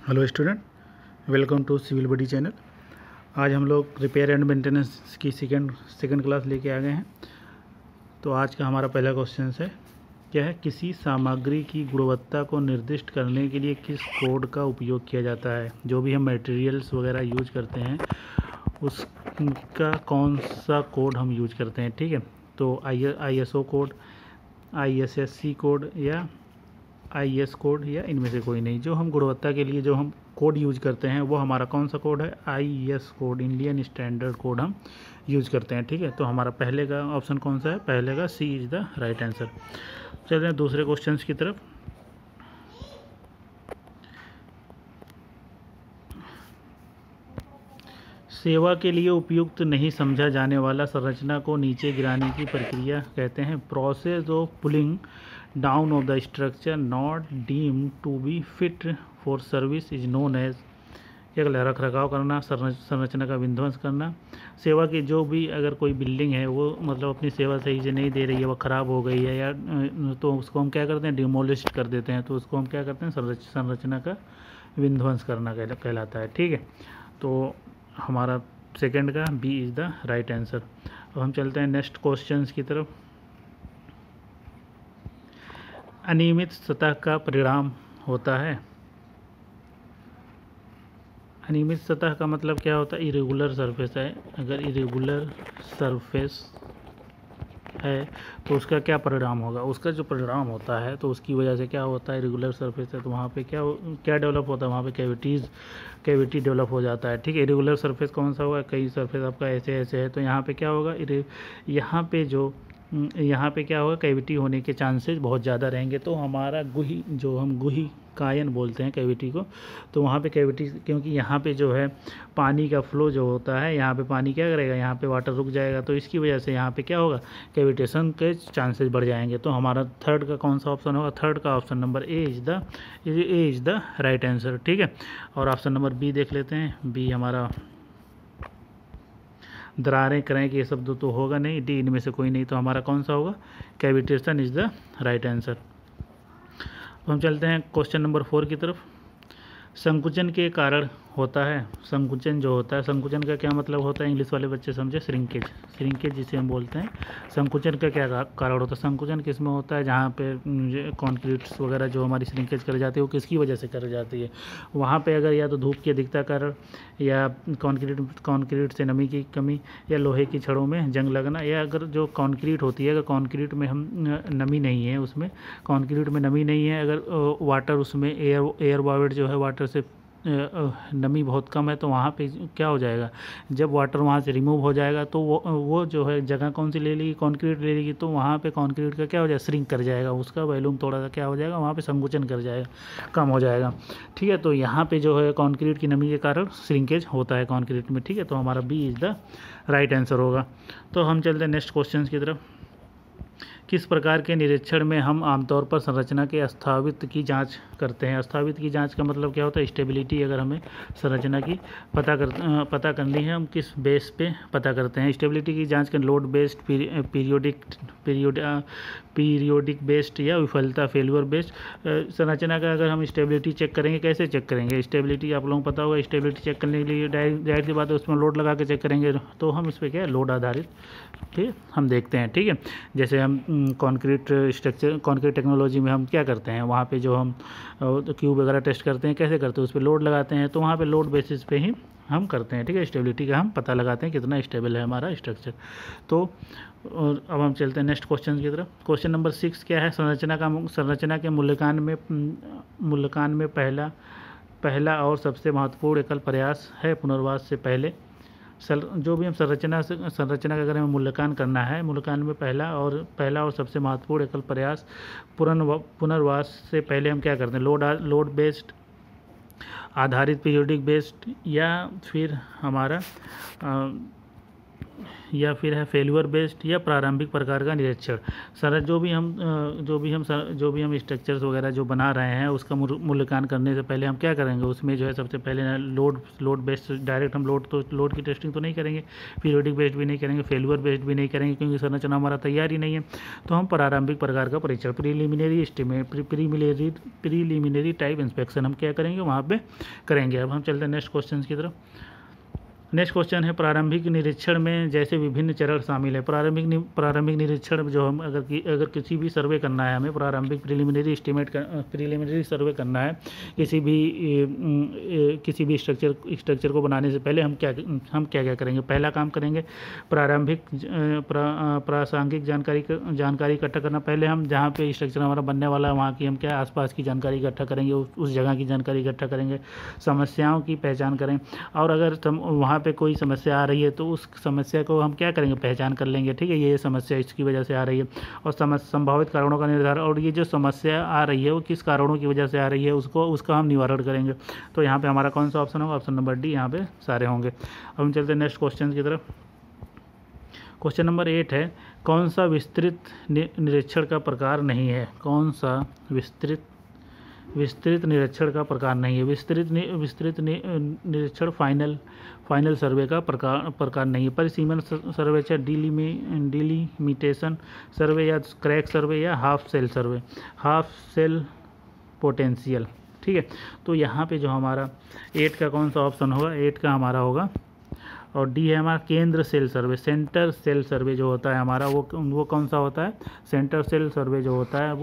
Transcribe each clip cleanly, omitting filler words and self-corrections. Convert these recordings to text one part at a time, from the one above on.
Hello student, welcome to civil body channel. आज हम लोग रिपेयर एंड मेंटेनेंस की सेकंड क्लास लेके आ गए हैं। तो आज का हमारा पहला क्वेश्चन है, क्या है, किसी सामग्री की गुणवत्ता को निर्दिष्ट करने के लिए किस कोड का उपयोग किया जाता है। जो भी हम मटेरियल्स वगैरह यूज करते हैं उसका कौन सा कोड हम यूज करते हैं। ठीक है, तो ISO कोड, ISSC कोड या IS कोड या इनमें से कोई नहीं। जो हम गुणवत्ता के लिए जो हम कोड यूज करते हैं वो हमारा कौन सा कोड है, IS code, Indian standard code हम यूज करते हैं। ठीक है, तो हमारा पहले का ऑप्शन कौन सा है, पहले का C is the right answer. चलते हैं दूसरे क्वेश्चन की तरफ। सेवा के लिए उपयुक्त नहीं समझा जाने वाला संरचना को नीचे गिराने की प्रक्रिया कहते हैं। Process of pulling down of the structure not deemed to be fit for service is known as. एक रख रखाव करना, संरचना का विध्वंस करना। सेवा की जो भी अगर कोई बिल्डिंग है वो मतलब अपनी सेवा सही से नहीं दे रही है, वो ख़राब हो गई है या तो उसको हम क्या करते हैं, डिमोलिश कर देते हैं। तो उसको हम क्या करते हैं, संरचना का विध्वंस करना कहलाता है। ठीक है, तो हमारा सेकंड का B is the right answer. अब हम चलते हैं नेक्स्ट क्वेश्चन की तरफ। अनियमित सतह का परिणाम होता है। अनियमित सतह का मतलब क्या होता है, इरेगुलर सरफेस है। अगर इरेगुलर सरफेस है तो उसका क्या परिणाम होगा, उसका जो परिणाम होता है तो उसकी वजह से क्या होता है, इरेगुलर सरफेस है तो वहाँ पे क्या डेवलप होता है, वहाँ पे कैविटी डेवलप हो जाता है। ठीक है, इरेगुलर सरफेस कौन सा होगा, कई सरफेस आपका ऐसे ऐसे है तो यहाँ पे क्या होगा, यहाँ पे क्या होगा, कैविटी होने के चांसेस बहुत ज़्यादा रहेंगे। तो हमारा गुही कायन बोलते हैं कैविटी को, तो वहाँ पे कैविटी, क्योंकि यहाँ पे जो है पानी का फ्लो जो होता है, यहाँ पे पानी क्या करेगा, यहाँ पे वाटर रुक जाएगा तो इसकी वजह से यहाँ पे क्या होगा, कैविटेशन के चांसेस बढ़ जाएंगे। तो हमारा थर्ड का कौन सा ऑप्शन होगा, थर्ड का option number A is the right answer. ठीक है, और ऑप्शन नंबर बी देख लेते हैं। बी हमारा दरारें करें कि ये शब्द तो होगा नहीं, डी इनमें से कोई नहीं, तो हमारा कौन सा होगा, cavitation is the right answer. तो हम चलते हैं क्वेश्चन नंबर 4 की तरफ। संकुचन के कारण होता है, संकुचन जो होता है, संकुचन का क्या मतलब होता है, इंग्लिश वाले बच्चे समझे, श्रिंकेज जिसे हम बोलते हैं। संकुचन का क्या कारण होता है, संकुचन किस में होता है, जहाँ पे कॉन्क्रीट्स वगैरह जो हमारी श्रिंकेज कर जाती है वो किसकी वजह से कर जाती है, वहाँ पे अगर या तो धूप की अधिकता कारण या कॉन्क्रीट से नमी की कमी या लोहे की छड़ों में जंग लगना, या अगर जो कॉन्क्रीट होती है, अगर कॉन्क्रीट में हम नमी नहीं है, उसमें कॉन्क्रीट में नमी नहीं है, अगर वाटर उसमें एयर वावेड जो है वाटर से नमी बहुत कम है तो वहाँ पे क्या हो जाएगा, जब वाटर वहाँ से रिमूव हो जाएगा तो वो जो है जगह कौन सी ले लेगी, कॉन्क्रीट ले लेगी, तो वहाँ पे कॉन्क्रीट का क्या हो जाएगा, श्रिंक कर जाएगा, उसका वॉल्यूम थोड़ा सा क्या हो जाएगा, वहाँ पे संकुचन कर जाएगा, कम हो जाएगा। ठीक है, तो यहाँ पे जो है कॉन्क्रीट की नमी के कारण श्रिंकेज होता है कॉन्क्रीट में। ठीक है, तो हमारा B is the right answer होगा। तो हम चलते हैं नेक्स्ट क्वेश्चन की तरफ। किस प्रकार के निरीक्षण में हम आमतौर पर संरचना के अस्तित्व की जांच करते हैं। अस्तित्व की जांच का मतलब क्या होता है, स्टेबिलिटी। अगर हमें संरचना की पता करनी है, हम किस बेस पे पता करते हैं। स्टेबिलिटी की जांच कर लोड बेस्ड, पीरियोडिक बेस्ड या विफलता फेल्यूर बेस्ड। संरचना का अगर हम स्टेबिलिटी चेक करेंगे, कैसे चेक करेंगे स्टेबिलिटी, आप लोगों को पता होगा। स्टेबिलिटी चेक करने के लिए डायरेक्ट सी बात है, उसमें लोड लगा के चेक करेंगे, तो हम इस पर क्या है, लोड आधारित ठीक हम देखते हैं। ठीक है, जैसे हम कॉन्क्रीट स्ट्रक्चर, कॉन्क्रीट टेक्नोलॉजी में हम क्या करते हैं, वहाँ पे जो हम क्यूब वगैरह टेस्ट करते हैं, कैसे करते हैं, उस पर लोड लगाते हैं, तो वहाँ पे लोड बेसिस पे ही हम करते हैं। ठीक है, स्टेबिलिटी का हम पता लगाते हैं कितना स्टेबल है हमारा स्ट्रक्चर। तो और अब हम चलते हैं नेक्स्ट क्वेश्चन की तरफ। क्वेश्चन नंबर 6 क्या है, संरचना के मूल्यांकन में पहला और सबसे महत्वपूर्ण एकल प्रयास है पुनर्वास से पहले। जो भी हम संरचना का अगर हमें मूल्यांकन करना है, मूल्यांकन में पहला और सबसे महत्वपूर्ण एकल प्रयास पुनर्वास से पहले हम क्या करते हैं, लोड बेस्ड आधारित पीरियोडिक बेस्ड या फिर हमारा या फिर है फेल्यूर बेस्ड या प्रारंभिक प्रकार का निरीक्षण। सर जो भी हम स्ट्रक्चर्स वगैरह जो बना रहे हैं उसका मूल्यांकन करने से पहले हम क्या करेंगे, उसमें जो है सबसे पहले लोड बेस्ड डायरेक्ट हम लोड की टेस्टिंग तो नहीं करेंगे, पीरियोडिक बेस्ड भी नहीं करेंगे, फेल्यूर बेस्ड भी नहीं करेंगे, क्योंकि संरचना हमारा तैयार ही नहीं है। तो हम प्रारंभिक प्रकार का परीक्षण preliminary estimate preliminary type inspection हम क्या करेंगे वहाँ पे करेंगे। अब हम चलते हैं नेक्स्ट क्वेश्चन की तरफ। नेक्स्ट क्वेश्चन है प्रारंभिक निरीक्षण में जैसे विभिन्न चरण शामिल है। प्रारंभिक निरीक्षण जो हम अगर किसी भी सर्वे करना है, हमें प्रारंभिक प्रीलिमिनरी सर्वे करना है किसी भी स्ट्रक्चर को बनाने से पहले हम क्या करेंगे। पहला काम करेंगे प्रासंगिक जानकारी इकट्ठा करना। पहले हम जहाँ पे स्ट्रक्चर हमारा बनने वाला है वहाँ की हम क्या आसपास की जानकारी इकट्ठा करेंगे, उस जगह की जानकारी इकट्ठा करेंगे, समस्याओं की पहचान करें, और अगर वहाँ पे कोई समस्या आ रही है तो उस समस्या को हम क्या करेंगे, पहचान कर लेंगे, ठीक है, ये समस्या इसकी वजह से आ रही है, और संभावित कारणों का निर्धारण, और ये जो समस्या आ रही है वो किस कारणों की वजह से आ रही है उसका हम निवारण करेंगे। तो यहाँ पे हमारा कौन सा ऑप्शन होगा, ऑप्शन नंबर डी यहाँ पे सारे होंगे। अब हम चलते हैं नेक्स्ट क्वेश्चन की तरफ। क्वेश्चन नंबर 8 है कौन सा विस्तृत निरीक्षण का प्रकार नहीं है। कौन सा विस्तृत निरीक्षण का प्रकार नहीं है। विस्तृत निरीक्षण फाइनल सर्वे का प्रकार नहीं है। परिसीमन सर्वेक्षण, डिलिमिटेशन सर्वे या क्रैक सर्वे या हाफ सेल पोटेंशियल, ठीक है। तो यहाँ पे जो हमारा 8 का कौन सा ऑप्शन होगा, 8 का हमारा होगा, और डी है हमारा केंद्र सेल सर्वे, सेंटर सेल सर्वे जो होता है हमारा वो कौन सा होता है, सेंटर सेल सर्वे जो होता है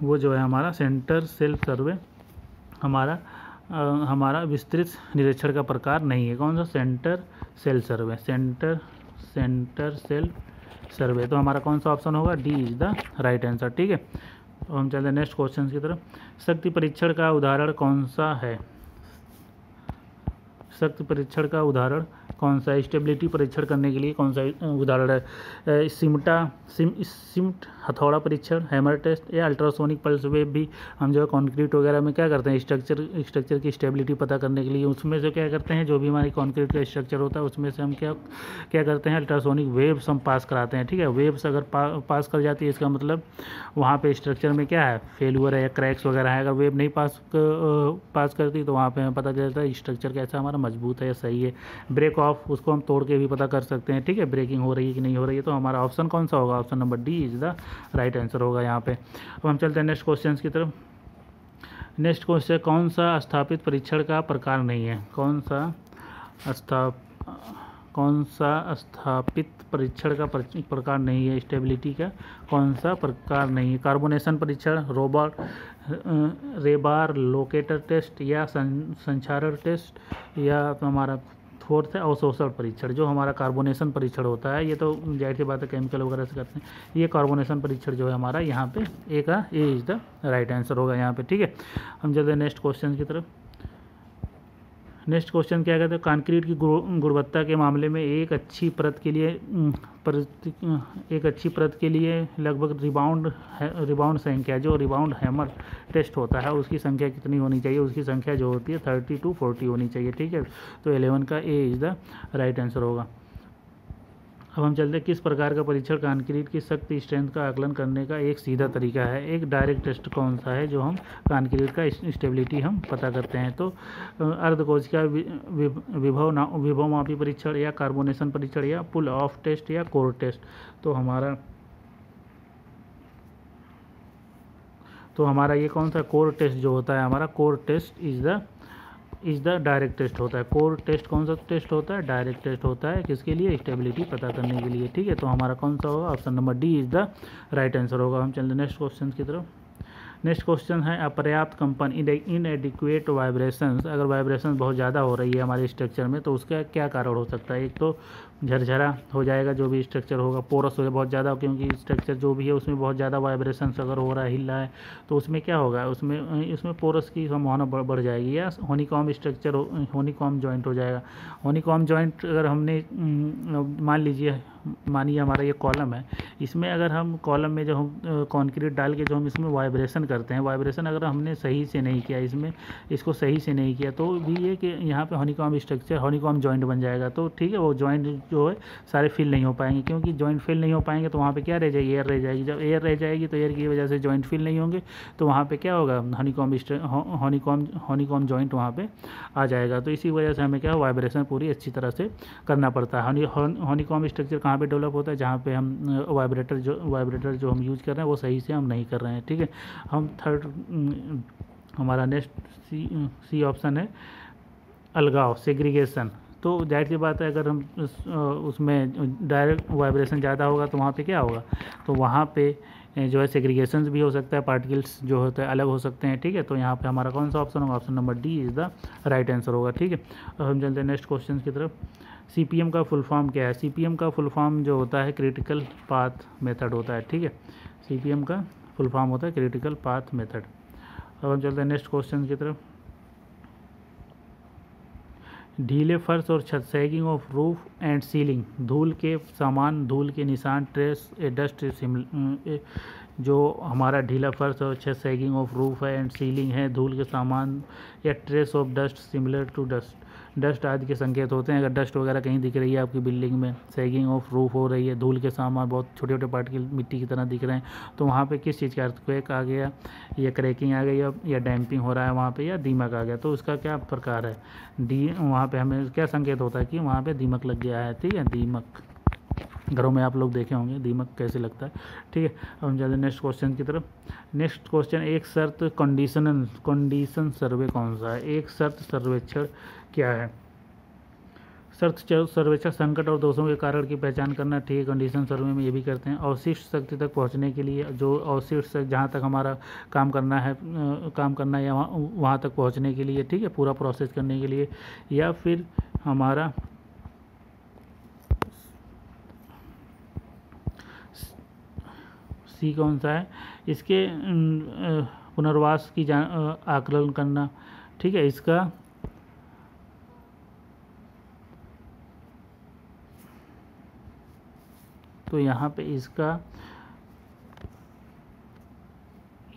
वो जो है हमारा सेंटर सेल सर्वे हमारा विस्तृत निरीक्षण का प्रकार नहीं है। कौन सा, सेंटर सेल सर्वे। तो हमारा कौन सा ऑप्शन होगा, D is the right answer, ठीक है। तो हम चलते हैं नेक्स्ट क्वेश्चन की तरफ। शक्ति परीक्षण का उदाहरण कौन सा है। शक्ति परीक्षण का उदाहरण कौन सा है। स्टेबिलिटी परीक्षण करने के लिए कौन सा उदाहरण है, सिमट हथौड़ा परीक्षण, हैमर टेस्ट, या अल्ट्रासोनिक पल्स वेव भी हम जो है कंक्रीट वगैरह में क्या करते हैं, स्ट्रक्चर की स्टेबिलिटी पता करने के लिए उसमें से क्या करते हैं, जो भी हमारी कंक्रीट का स्ट्रक्चर होता है उसमें से हम क्या करते हैं, अल्ट्रासोनिक वेव्स हम पास कराते हैं, ठीक है। वेव्स अगर पास कर जाती है इसका मतलब वहाँ पे स्ट्रक्चर में क्या है, फेल्यूर है या क्रैक्स वगैरह है। अगर वेव नहीं पास करती तो वहाँ पे हमें पता चलता है स्ट्रक्चर कैसा हमारा मजबूत है या सही है। ब्रेक ऑफ, उसको हम तोड़ के भी पता कर सकते हैं, ठीक है, ब्रेकिंग हो रही है कि नहीं हो रही है। तो हमारा ऑप्शन कौन सा होगा, option number D is the right answer होगा यहाँ पे। अब हम चलते हैं नेक्स्ट क्वेश्चन की तरफ। नेक्स्ट क्वेश्चन, कौन सा स्थापित परीक्षण का प्रकार नहीं है। कौन सा स्थापित परीक्षण का प्रकार नहीं है, स्टेबिलिटी का कौन सा प्रकार नहीं है। कार्बोनेशन परीक्षण, रेबार लोकेटर टेस्ट, या संचारण टेस्ट, या तो हमारा फोर्थ है अवशोषण परीक्षण, जो हमारा कार्बोनेशन परीक्षण होता है। ये तो जाहिर सी बात है केमिकल वगैरह से करते हैं। ये कार्बोनेशन परीक्षण जो है हमारा यहाँ पे ए इज द राइट आंसर होगा यहाँ पे, ठीक है। हम चलते हैं नेक्स्ट क्वेश्चन की तरफ। नेक्स्ट क्वेश्चन क्या कहते हैं, कंक्रीट की गुणवत्ता के मामले में एक अच्छी परत के लिए लगभग रिबाउंड संख्या, जो रिबाउंड हैमर टेस्ट होता है उसकी संख्या कितनी होनी चाहिए। उसकी संख्या जो होती है 30 to 40 होनी चाहिए, ठीक है। तो 11 का ए इज द राइट आंसर होगा। अब हम चलते हैं किस प्रकार का परीक्षण कंक्रीट की शक्ति स्ट्रेंथ का आकलन करने का एक सीधा तरीका है। एक डायरेक्ट टेस्ट कौन सा है जो हम कंक्रीट का स्टेबिलिटी हम पता करते हैं। तो अर्धकोशिका विभव मापी परीक्षण, या कार्बोनेशन परीक्षण, या पुल ऑफ टेस्ट, या कोर टेस्ट। तो हमारा ये कौन सा कोर टेस्ट जो होता है, हमारा core test is the direct test होता है। कोर टेस्ट कौन सा टेस्ट होता है, डायरेक्ट टेस्ट होता है, किसके लिए, स्टेबिलिटी पता करने के लिए, ठीक है। तो हमारा कौन सा होगा, option number D is the right answer होगा। हम चलते हैं नेक्स्ट क्वेश्चन की तरफ। नेक्स्ट क्वेश्चन है अपर्याप्त कंपन, इनएडिक्वेट वाइब्रेशंस। अगर वाइब्रेशन बहुत ज़्यादा हो रही है हमारे स्ट्रक्चर में तो उसका क्या कारण हो सकता है। एक तो झरझरा हो जाएगा, जो भी स्ट्रक्चर होगा, पोरस हो जाए बहुत ज़्यादा, क्योंकि स्ट्रक्चर जो भी है उसमें बहुत ज़्यादा वाइब्रेशन अगर हो रहा है, हिल रहा है, तो उसमें क्या होगा, उसमें पोरस की संभावना बढ़ जाएगी। या हनीकॉम्ब हनीकॉम्ब जॉइंट हो जाएगा। हनीकॉम्ब जॉइंट अगर हमने मान लीजिए मानिए हमारा ये कॉलम है, इसमें अगर हम कॉलम में जो हम कंक्रीट डाल के जो हम इसमें वाइब्रेशन करते हैं, वाइब्रेशन अगर हमने सही से नहीं किया, इसमें इसको सही से नहीं किया, तो भी ये कि यहाँ पे हनीकॉम्ब स्ट्रक्चर, हनीकॉम्ब जॉइंट बन जाएगा। तो ठीक है, वो जॉइंट जो है सारे फिल नहीं हो पाएंगे, क्योंकि जॉइंट फिल नहीं हो पाएंगे तो वहाँ पे क्या रह जाएगी, एयर रह जाएगी। जब एयर रह जाएगी तो एयर की वजह से जॉइंट फिल नहीं होंगे, तो वहाँ पे क्या होगा, हनीकॉम्ब जॉइंट वहाँ पे आ जाएगा। तो इसी वजह से हमें क्या, वाइब्रेशन पूरी अच्छी तरह से करना पड़ता है। हनीकॉम्ब स्ट्रक्चर कहाँ पे डेवलप होता है, जहाँ पे हम वाइब्रेटर जो हम यूज कर रहे हैं वो सही से हम नहीं कर रहे हैं। ठीक है, हम थर्ड, हमारा नेक्स्ट सी ऑप्शन है अलगाव, सेग्रीगेशन। तो जाहिर सी बात है, अगर हम उसमें डायरेक्ट वाइब्रेशन ज़्यादा होगा तो वहाँ पे क्या होगा, तो वहाँ पे जो है सेग्रीगेशन भी हो सकता है, पार्टिकल्स जो होते हैं अलग हो सकते हैं। ठीक है, तो यहाँ पे हमारा कौन सा ऑप्शन होगा, option number D is the right answer होगा। ठीक है, अब हम चलते हैं नेक्स्ट क्वेश्चन की तरफ। CPM का फुल फॉर्म क्या है? CPM का फुल फॉर्म जो होता है क्रिटिकल पाथ मेथड होता है। ठीक है, CPM का फुल फॉर्म होता है क्रिटिकल पाथ मेथड। अब हम चलते हैं नेक्स्ट क्वेश्चन की तरफ। ढीले फर्श और छत, sagging of roof and ceiling, धूल के सामान, धूल के निशान, ट्रेस ए डस्ट जो हमारा ढीला फर्श और छत, सैगिंग ऑफ रूफ है एंड सीलिंग है, धूल के सामान या trace of dust similar to dust आदि के संकेत होते हैं। अगर डस्ट वगैरह कहीं दिख रही है आपकी बिल्डिंग में, सैगिंग ऑफ रूफ हो रही है, धूल के सामान बहुत छोटे छोटे पार्टिकल मिट्टी की तरह दिख रहे हैं, तो वहाँ पे किस चीज़ का, अर्थक्वेक आ गया या क्रैकिंग आ गई या डैम्पिंग हो रहा है वहाँ पे, या दीमक आ गया। तो उसका क्या प्रकार है, वहाँ पे हमें क्या संकेत होता है कि वहाँ पे दीमक लग गया है। ठीक है, दीमक, घरों में आप लोग देखे होंगे दीमक कैसे लगता है। ठीक है, अब हम चलते नेक्स्ट क्वेश्चन की तरफ। नेक्स्ट क्वेश्चन, एक शर्त कंडीशन सर्वे कौन सा है? एक शर्त सर्वेक्षण क्या है? शर्त सर्वेक्षण संकट और दोषों के कारण की पहचान करना। ठीक है, कंडीशन सर्वे में ये भी करते हैं। अवशिष्ट शक्ति तक पहुंचने के लिए, जो अवशिष्ट जहाँ तक हमारा काम करना है या वहाँ तक पहुंचने के लिए, ठीक है, पूरा प्रोसेस करने के लिए, या फिर हमारा सी कौन सा है, इसके पुनर्वास की आकलन करना। ठीक है, इसका तो यहाँ पे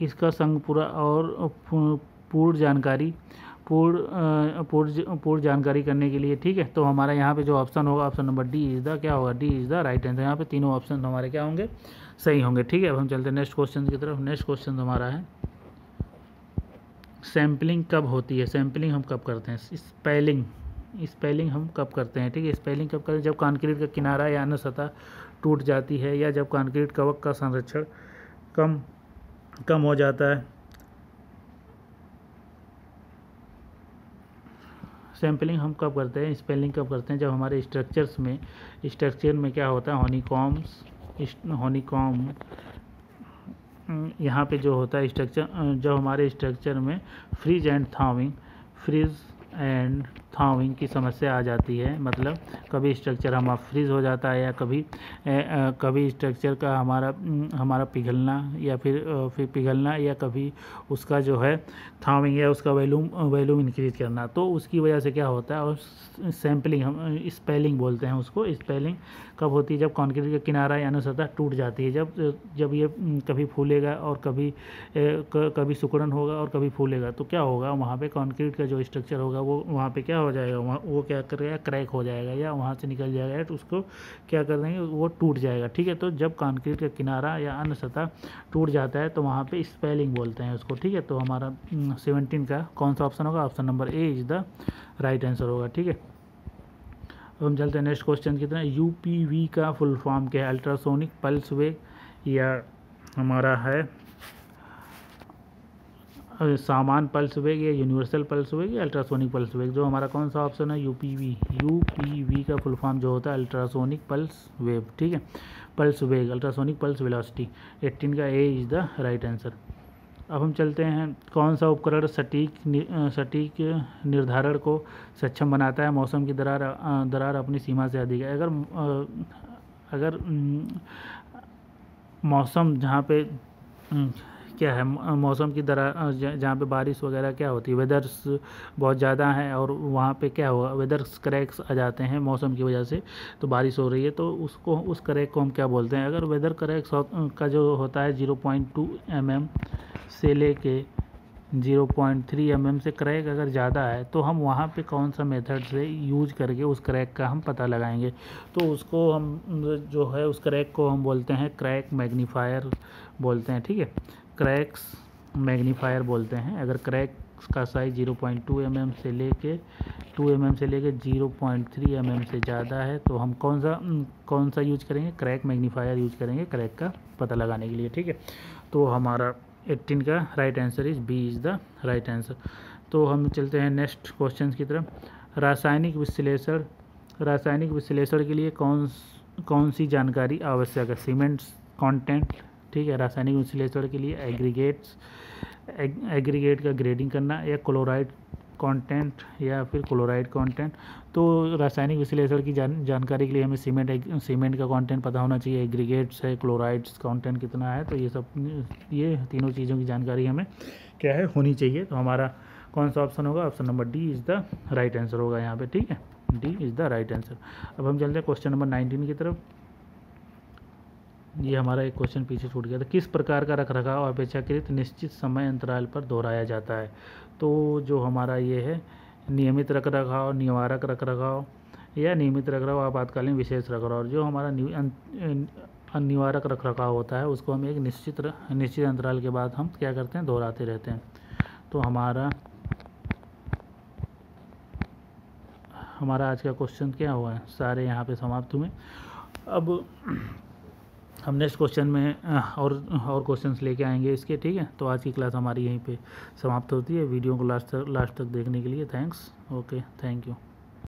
इसका संग पूरा और पूर्ण जानकारी करने के लिए। ठीक है, तो हमारा यहाँ पे जो ऑप्शन होगा, option number D is the क्या होगा, D is the right answer. यहाँ पे तीनों ऑप्शन हमारे क्या होंगे, सही होंगे। ठीक है, अब हम चलते हैं नेक्स्ट क्वेश्चन की तरफ। नेक्स्ट क्वेश्चन हमारा है सैम्पलिंग कब होती है? सैम्पलिंग हम कब करते हैं? स्पेलिंग हम कब करते हैं? ठीक है, स्पेलिंग कब करते हैं? जब कंक्रीट का किनारा या अन्य सतह टूट जाती है, या जब कंक्रीट कवक का संरक्षण कम हो जाता है। सैम्पलिंग हम कब करते हैं, स्पेलिंग कब करते हैं? जब हमारे स्ट्रक्चर में क्या होता है, हनीकॉम्ब यहाँ पे जो होता है स्ट्रक्चर, जब हमारे स्ट्रक्चर में फ्रीज एंड थाविंग की समस्या आ जाती है, मतलब कभी स्ट्रक्चर हमारा फ्रीज हो जाता है, या कभी स्ट्रक्चर का हमारा पिघलना या फिर पिघलना, या कभी उसका जो है थाविंग या उसका वॉल्यूम इंक्रीज करना। तो उसकी वजह से क्या होता है, और सैम्पलिंग हम स्पेलिंग बोलते हैं उसको। स्पेलिंग कब होती है? जब कंक्रीट का किनारा या अनुसतह टूट जाती है, जब ये कभी फूलेगा और कभी सिकुड़न होगा और कभी फूलेगा, तो क्या होगा, वहाँ पे कंक्रीट का जो स्ट्रक्चर होगा वो वहाँ पे क्या हो जाएगा, वो क्या करेगा, क्रैक हो जाएगा या वहाँ से निकल जाएगा, तो उसको क्या कर देंगे, वो टूट जाएगा। ठीक है, तो जब कंक्रीट का किनारा या अन्य सतह टूट जाता है तो वहाँ पे स्पेलिंग बोलते हैं उसको। ठीक है, तो हमारा 17 का कौन सा ऑप्शन होगा, option number A is the right answer होगा। ठीक है, अब हम चलते हैं नेक्स्ट क्वेश्चन की तरह। UPV का फुल फॉर्म क्या है? अल्ट्रासोनिक पल्स वेग, या हमारा है सामान पल्स वेग, या यूनिवर्सल पल्स वेग, या अल्ट्रासोनिक पल्स वेग। जो हमारा कौन सा ऑप्शन है, UPV का फुल फॉर्म जो होता है अल्ट्रासोनिक पल्स वेव। ठीक है, पल्स वेग, अल्ट्रासोनिक पल्स वेलोसिटी। 18 का A is the right answer. अब हम चलते हैं, कौन सा उपकरण सटीक निर्धारण को सक्षम बनाता है? मौसम की दरार अपनी सीमा से अधिक है। अगर मौसम जहाँ पे क्या है, मौसम की दरार जहाँ पे बारिश वगैरह क्या होती है, वेदर्स बहुत ज़्यादा है और वहाँ पे क्या होगा, वेदर्स क्रैक्स आ जाते हैं मौसम की वजह से, तो बारिश हो रही है तो उसको, उस क्रैक को हम क्या बोलते हैं। अगर वेदर क्रैक्स का जो होता है 0.2 mm से लेके 0.3 mm से क्रैक अगर ज़्यादा है तो हम वहाँ पे कौन सा मेथड से यूज करके उस क्रैक का हम पता लगाएंगे। तो उसको हम जो है उस क्रैक को हम बोलते हैं क्रैक मैग्नीफायर बोलते हैं, ठीक है, क्रैक्स मैग्नीफायर बोलते हैं। अगर क्रैक का साइज 0.2 mm से लेके 2 mm से लेके 0.3 mm से ज़्यादा है तो हम कौन सा यूज करेंगे, क्रैक मैग्नीफायर यूज करेंगे क्रैक का पता लगाने के लिए, ठीक है। तो हमारा 18 का right answer is B is the right answer. तो हम चलते हैं नेक्स्ट क्वेश्चन की तरफ। रासायनिक विश्लेषण के लिए कौन सी जानकारी आवश्यक है। सीमेंट कंटेंट, ठीक है, रासायनिक विश्लेषण के लिए एग्रीगेट का ग्रेडिंग करना, या क्लोराइड कंटेंट या फिर क्लोराइड कंटेंट। तो रासायनिक विश्लेषण की जानकारी के लिए हमें सीमेंट का कंटेंट पता होना चाहिए, एग्रीगेट्स है, क्लोराइड्स कंटेंट कितना है, तो ये तीनों चीज़ों की जानकारी हमें क्या है होनी चाहिए। तो हमारा कौन सा ऑप्शन होगा, option number D is the right answer होगा यहाँ पे, ठीक है, D is the right answer. अब हम चलते हैं क्वेश्चन नंबर 19 की तरफ। ये हमारा एक क्वेश्चन पीछे छूट गया था। किस प्रकार का रखरखाव अपेक्षाकृत निश्चित समय अंतराल पर दोहराया जाता है। तो जो हमारा ये है नियमित रखरखाव, निवारक रखरखाव या नियमित रखरखाव, आपातकालीन विशेष रखरखाव। जो हमारा निवारक रखरखाव होता है उसको हम एक निश्चित अंतराल के बाद हम क्या करते हैं, दोहराते रहते हैं। तो हमारा आज का क्वेश्चन क्या हुआ है, सारे यहाँ पे समाप्त हुए। अब हम नेक्स्ट क्वेश्चन में और क्वेश्चंस लेके आएंगे इसके, ठीक है। तो आज की क्लास हमारी यहीं पे समाप्त होती है। वीडियो को लास्ट तक देखने के लिए थैंक्स। Okay, thank you.